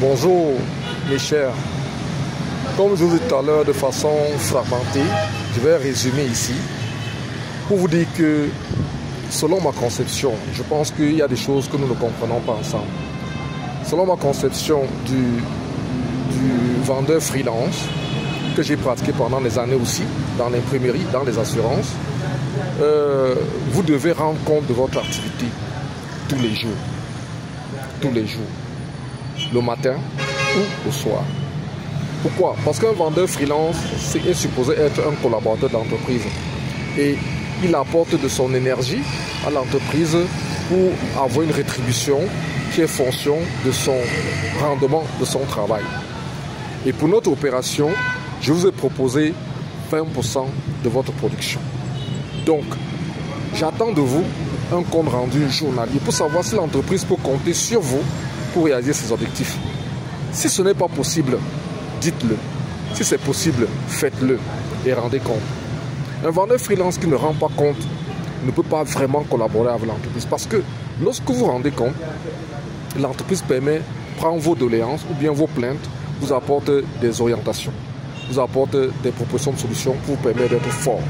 Bonjour mes chers, comme je vous ai dit tout à l'heure de façon fragmentée, je vais résumer ici pour vous dire que selon ma conception, je pense qu'il y a des choses que nous ne comprenons pas ensemble. Selon ma conception du vendeur freelance que j'ai pratiqué pendant des années aussi, dans l'imprimerie, dans les assurances, vous devez rendre compte de votre activité tous les jours. Tous les jours. Le matin ou le soir. Pourquoi? Parce qu'un vendeur freelance est supposé être un collaborateur de l'entreprise. Et il apporte de son énergie à l'entreprise pour avoir une rétribution qui est fonction de son rendement, de son travail. Et pour notre opération, je vous ai proposé 20% de votre production. Donc, j'attends de vous un compte rendu journalier pour savoir si l'entreprise peut compter sur vous pour réaliser ses objectifs. Si ce n'est pas possible, dites-le. Si c'est possible, faites-le et rendez compte. Un vendeur freelance qui ne rend pas compte ne peut pas vraiment collaborer avec l'entreprise parce que lorsque vous rendez compte, l'entreprise prend vos doléances ou bien vos plaintes, vous apporte des orientations, vous apporte des propositions de solutions pour vous permettre d'être fort.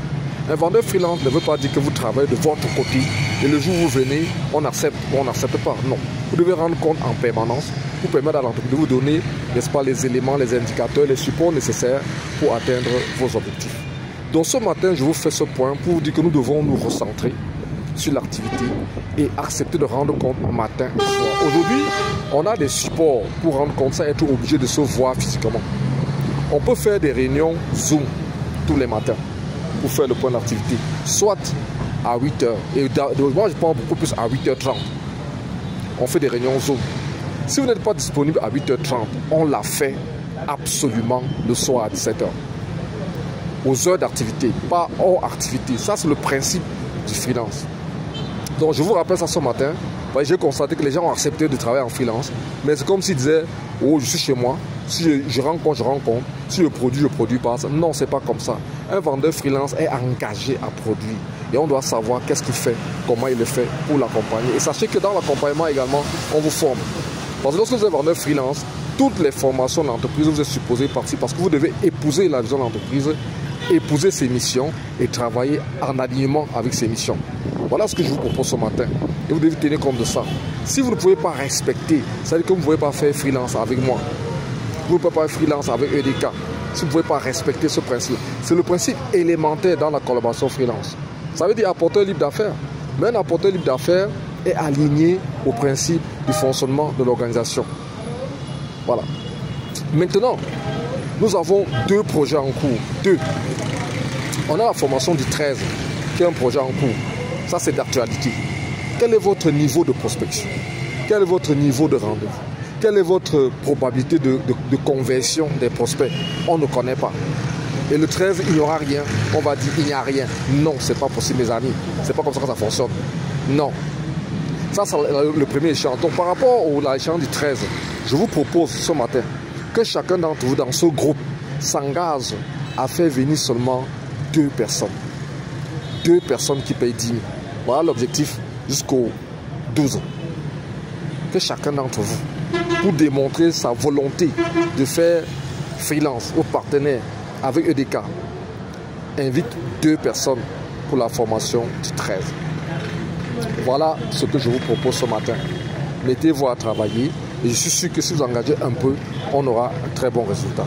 Un vendeur freelance ne veut pas dire que vous travaillez de votre côté et le jour où vous venez, on accepte ou on n'accepte pas. Non. Vous devez rendre compte en permanence pour permettre à l'entreprise de vous donner, n'est-ce pas, les éléments, les indicateurs, les supports nécessaires pour atteindre vos objectifs. Donc ce matin, je vous fais ce point pour vous dire que nous devons nous recentrer sur l'activité et accepter de rendre compte matin et soir. Aujourd'hui, on a des supports pour rendre compte sans être obligé de se voir physiquement. On peut faire des réunions Zoom tous les matins pour faire le point d'activité, soit à 8h. Et moi, je prends beaucoup plus à 8h30. On fait des réunions Zoom. Si vous n'êtes pas disponible à 8h30, on l'a fait absolument le soir à 17h. Aux heures d'activité, pas hors activité. Ça, c'est le principe du freelance. Donc, je vous rappelle ça ce matin. J'ai constaté que les gens ont accepté de travailler en freelance. Mais c'est comme s'ils disaient, oh, je suis chez moi. Si je rencontre, je rencontre. Si je produis pas. Non, c'est pas comme ça. Un vendeur freelance est engagé à produire. Et on doit savoir qu'est-ce qu'il fait, comment il le fait pour l'accompagner. Et sachez que dans l'accompagnement également, on vous forme. Parce que lorsque vous êtes vendeur freelance, toutes les formations de l'entreprise, vous êtes supposé partir parce que vous devez épouser la vision de l'entreprise, épouser ses missions et travailler en alignement avec ses missions. Voilà ce que je vous propose ce matin. Et vous devez tenir compte de ça. Si vous ne pouvez pas respecter, c'est-à-dire que vous ne pouvez pas faire freelance avec moi, vous ne pouvez pas faire freelance avec EDK, si vous ne pouvez pas respecter ce principe, c'est le principe élémentaire dans la collaboration freelance. Ça veut dire apporteur libre d'affaires. Mais un apporteur libre d'affaires est aligné au principe du fonctionnement de l'organisation. Voilà. Maintenant, nous avons deux projets en cours. Deux. On a la formation du 13, qui est un projet en cours. Ça, c'est d'actualité. Quel est votre niveau de prospection? Quel est votre niveau de rendez-vous? Quelle est votre probabilité de conversion des prospects? On ne connaît pas. Et le 13, il n'y aura rien. On va dire il n'y a rien. Non, ce n'est pas possible, mes amis. Ce n'est pas comme ça que ça fonctionne. Non. Ça, c'est le premier échéance. Donc, par rapport à l'échéance du 13, je vous propose ce matin que chacun d'entre vous, dans ce groupe, s'engage à faire venir seulement 2 personnes. 2 personnes qui payent 10 000. Voilà l'objectif jusqu'au 12. Que chacun d'entre vous, pour démontrer sa volonté de faire freelance ou partenaire avec EDK, invite 2 personnes pour la formation du 13. Voilà ce que je vous propose ce matin. Mettez-vous à travailler et je suis sûr que si vous engagez un peu, on aura un très bon résultat.